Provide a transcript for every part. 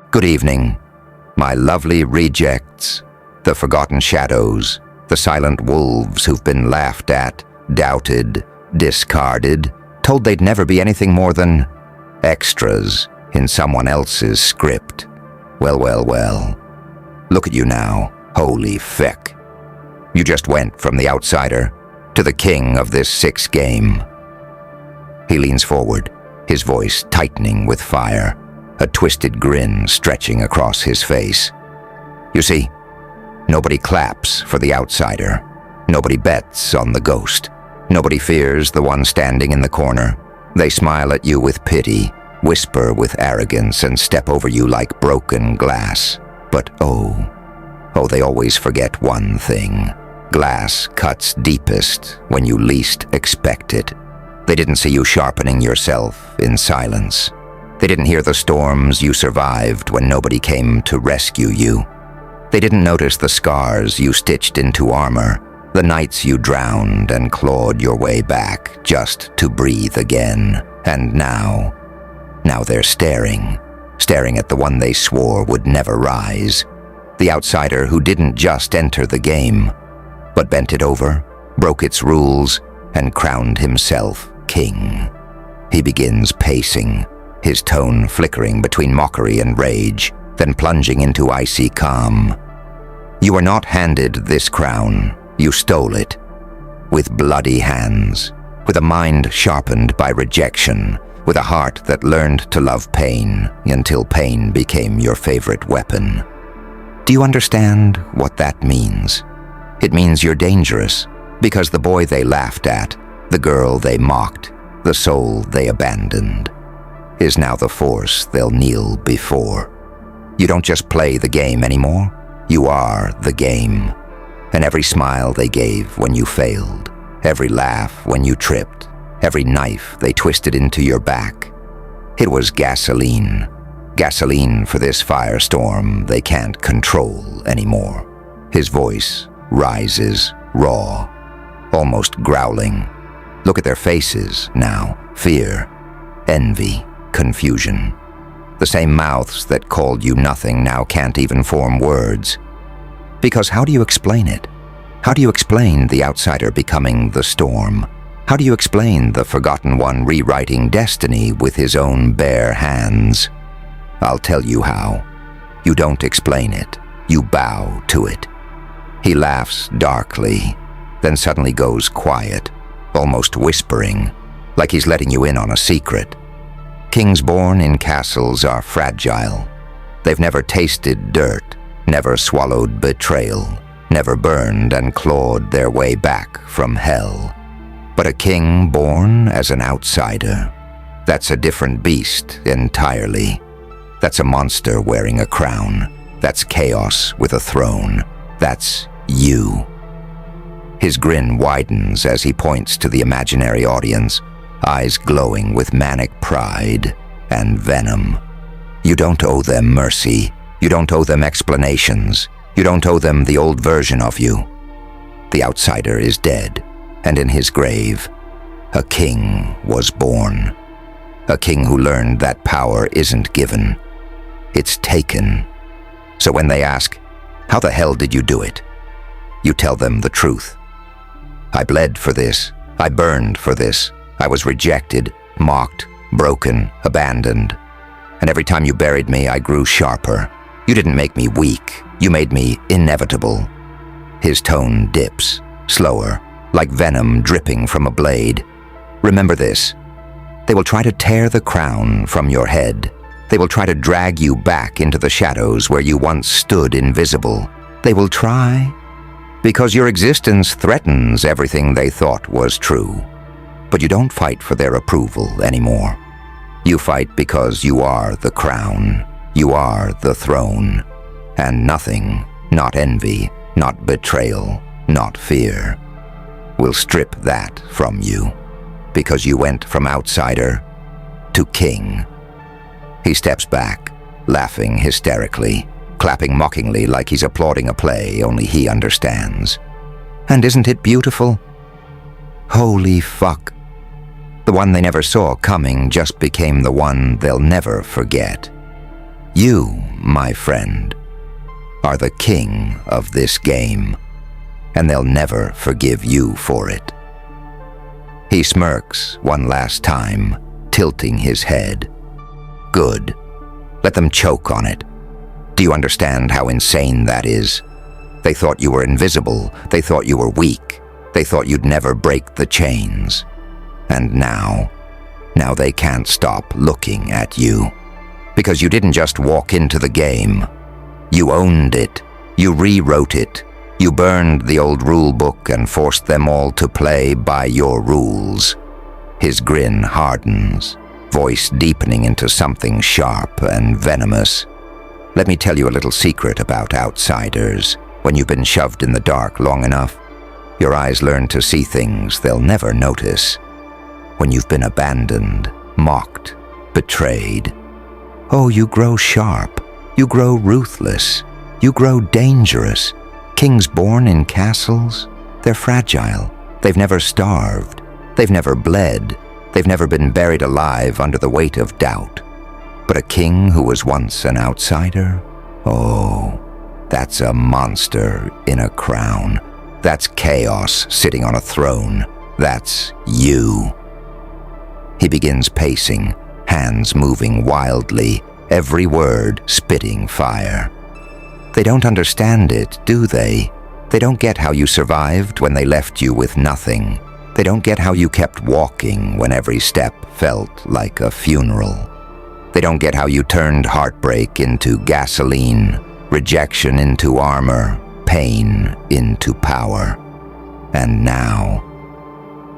Good evening, my lovely rejects, the forgotten shadows, the silent wolves who've been laughed at, doubted, discarded, told they'd never be anything more than extras in someone else's script. Well. Look at you now, holy feck. You just went from the outsider to the king of this sixth game. He leans forward, his voice tightening with fire, a twisted grin stretching across his face. You see, nobody claps for the outsider. Nobody bets on the ghost. Nobody fears the one standing in the corner. They smile at you with pity, whisper with arrogance, and step over you like broken glass. But they always forget one thing. Glass cuts deepest when you least expect it. They didn't see you sharpening yourself in silence. They didn't hear the storms you survived when nobody came to rescue you. They didn't notice the scars you stitched into armor, the nights you drowned and clawed your way back just to breathe again. And now they're staring at the one they swore would never rise. The outsider who didn't just enter the game, but bent it over, broke its rules, and crowned himself king. He begins pacing, his tone flickering between mockery and rage, then plunging into icy calm. You were not handed this crown, you stole it. With bloody hands, with a mind sharpened by rejection, with a heart that learned to love pain until pain became your favorite weapon. Do you understand what that means? It means you're dangerous, because the boy they laughed at, the girl they mocked, the soul they abandoned, is now the force they'll kneel before. You don't just play the game anymore, you are the game. And every smile they gave when you failed, every laugh when you tripped, every knife they twisted into your back, it was gasoline. Gasoline for this firestorm they can't control anymore. His voice rises raw, almost growling. Look at their faces now. Fear, envy, confusion. The same mouths that called you nothing now can't even form words. Because how do you explain it? How do you explain the outsider becoming the storm? How do you explain the forgotten one rewriting destiny with his own bare hands? I'll tell you how. You don't explain it. You bow to it. He laughs darkly, then suddenly goes quiet, almost whispering, like he's letting you in on a secret. Kings born in castles are fragile. They've never tasted dirt, never swallowed betrayal, never burned and clawed their way back from hell. But a king born as an outsider, that's a different beast entirely. That's a monster wearing a crown. That's chaos with a throne. That's you. His grin widens as he points to the imaginary audience, eyes glowing with manic pride and venom. You don't owe them mercy. You don't owe them explanations. You don't owe them the old version of you. The outsider is dead, and in his grave, a king was born. A king who learned that power isn't given. It's taken. So when they ask, how the hell did you do it? You tell them the truth. I bled for this. I burned for this. I was rejected, mocked, broken, abandoned. And every time you buried me, I grew sharper. You didn't make me weak. You made me inevitable. His tone dips, slower, like venom dripping from a blade. Remember this. They will try to tear the crown from your head. They will try to drag you back into the shadows where you once stood invisible. They will try because your existence threatens everything they thought was true. But you don't fight for their approval anymore. You fight because you are the crown. You are the throne. And nothing, not envy, not betrayal, not fear, will strip that from you. Because you went from outsider to king. He steps back, laughing hysterically, clapping mockingly like he's applauding a play only he understands. And isn't it beautiful? Holy fuck. The one they never saw coming just became the one they'll never forget. You, my friend, are the king of this game, and they'll never forgive you for it. He smirks one last time, tilting his head. Good. Let them choke on it. Do you understand how insane that is? They thought you were invisible. They thought you were weak. They thought you'd never break the chains. And now they can't stop looking at you. Because you didn't just walk into the game. You owned it. You rewrote it. You burned the old rule book and forced them all to play by your rules. His grin hardens, voice deepening into something sharp and venomous. Let me tell you a little secret about outsiders. When you've been shoved in the dark long enough, your eyes learn to see things they'll never notice. When you've been abandoned, mocked, betrayed, oh, you grow sharp. You grow ruthless. You grow dangerous. Kings born in castles, they're fragile. They've never starved. They've never bled. They've never been buried alive under the weight of doubt. But a king who was once an outsider? Oh, that's a monster in a crown. That's chaos sitting on a throne. That's you. He begins pacing, hands moving wildly, every word spitting fire. They don't understand it, do they? They don't get how you survived when they left you with nothing. They don't get how you kept walking when every step felt like a funeral. They don't get how you turned heartbreak into gasoline, rejection into armor, pain into power. And now,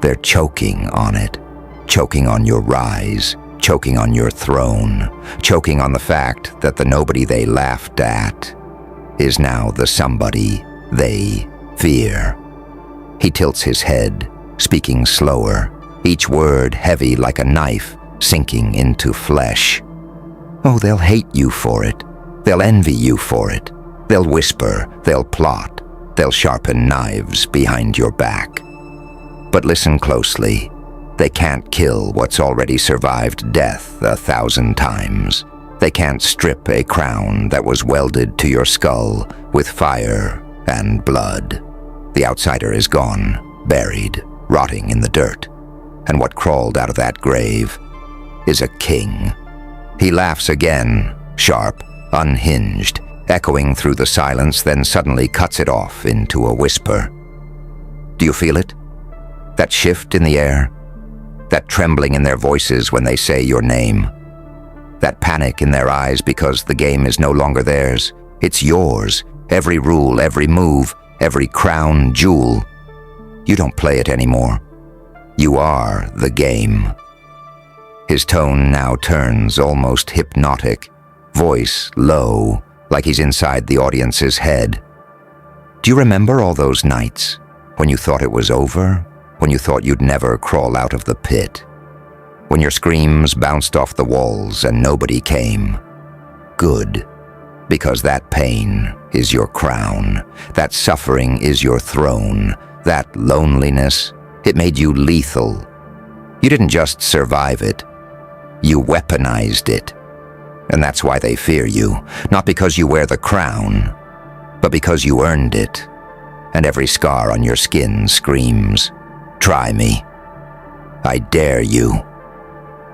they're choking on it, choking on your rise, choking on your throne, choking on the fact that the nobody they laughed at is now the somebody they fear. He tilts his head, speaking slower, each word heavy like a knife sinking into flesh. Oh, they'll hate you for it. They'll envy you for it. They'll whisper, they'll plot, they'll sharpen knives behind your back. But listen closely. They can't kill what's already survived death 1,000 times. They can't strip a crown that was welded to your skull with fire and blood. The outsider is gone, buried, rotting in the dirt. And what crawled out of that grave is a king. He laughs again, sharp, unhinged, echoing through the silence, then suddenly cuts it off into a whisper. Do you feel it? That shift in the air? That trembling in their voices when they say your name? That panic in their eyes because the game is no longer theirs. It's yours. Every rule, every move, every crown jewel. You don't play it anymore. You are the game. His tone now turns almost hypnotic, voice low, like he's inside the audience's head. Do you remember all those nights when you thought it was over, when you thought you'd never crawl out of the pit? When your screams bounced off the walls and nobody came? Good, because that pain is your crown. That suffering is your throne. That loneliness, it made you lethal. You didn't just survive it. You weaponized it. And that's why they fear you, not because you wear the crown, but because you earned it. And every scar on your skin screams, try me. I dare you.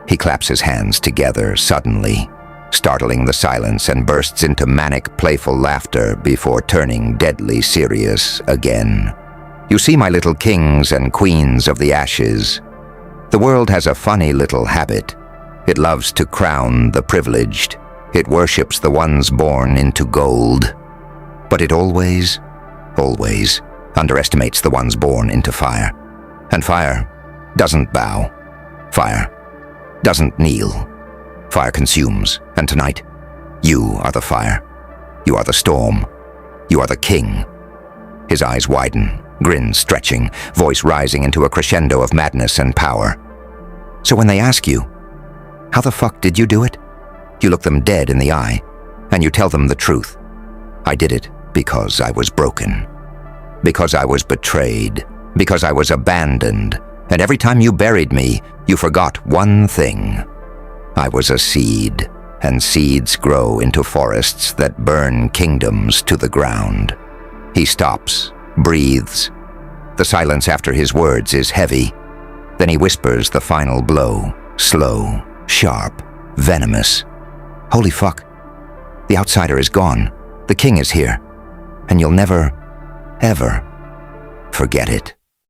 He claps his hands together suddenly, startling the silence, and bursts into manic, playful laughter before turning deadly serious again. You see, my little kings and queens of the ashes, the world has a funny little habit. It loves to crown the privileged. It worships the ones born into gold. But it always underestimates the ones born into fire. And fire doesn't bow. Fire doesn't kneel. Fire consumes, and tonight, you are the fire. You are the storm. You are the king. His eyes widen, grin stretching, voice rising into a crescendo of madness and power. So when they ask you, how the fuck did you do it? You look them dead in the eye, and you tell them the truth. I did it because I was broken. Because I was betrayed. Because I was abandoned. And every time you buried me, you forgot one thing. I was a seed, and seeds grow into forests that burn kingdoms to the ground. He stops, breathes. The silence after his words is heavy. Then he whispers the final blow, slow, sharp, venomous. Holy fuck. The outsider is gone. The king is here. And you'll never, ever forget it.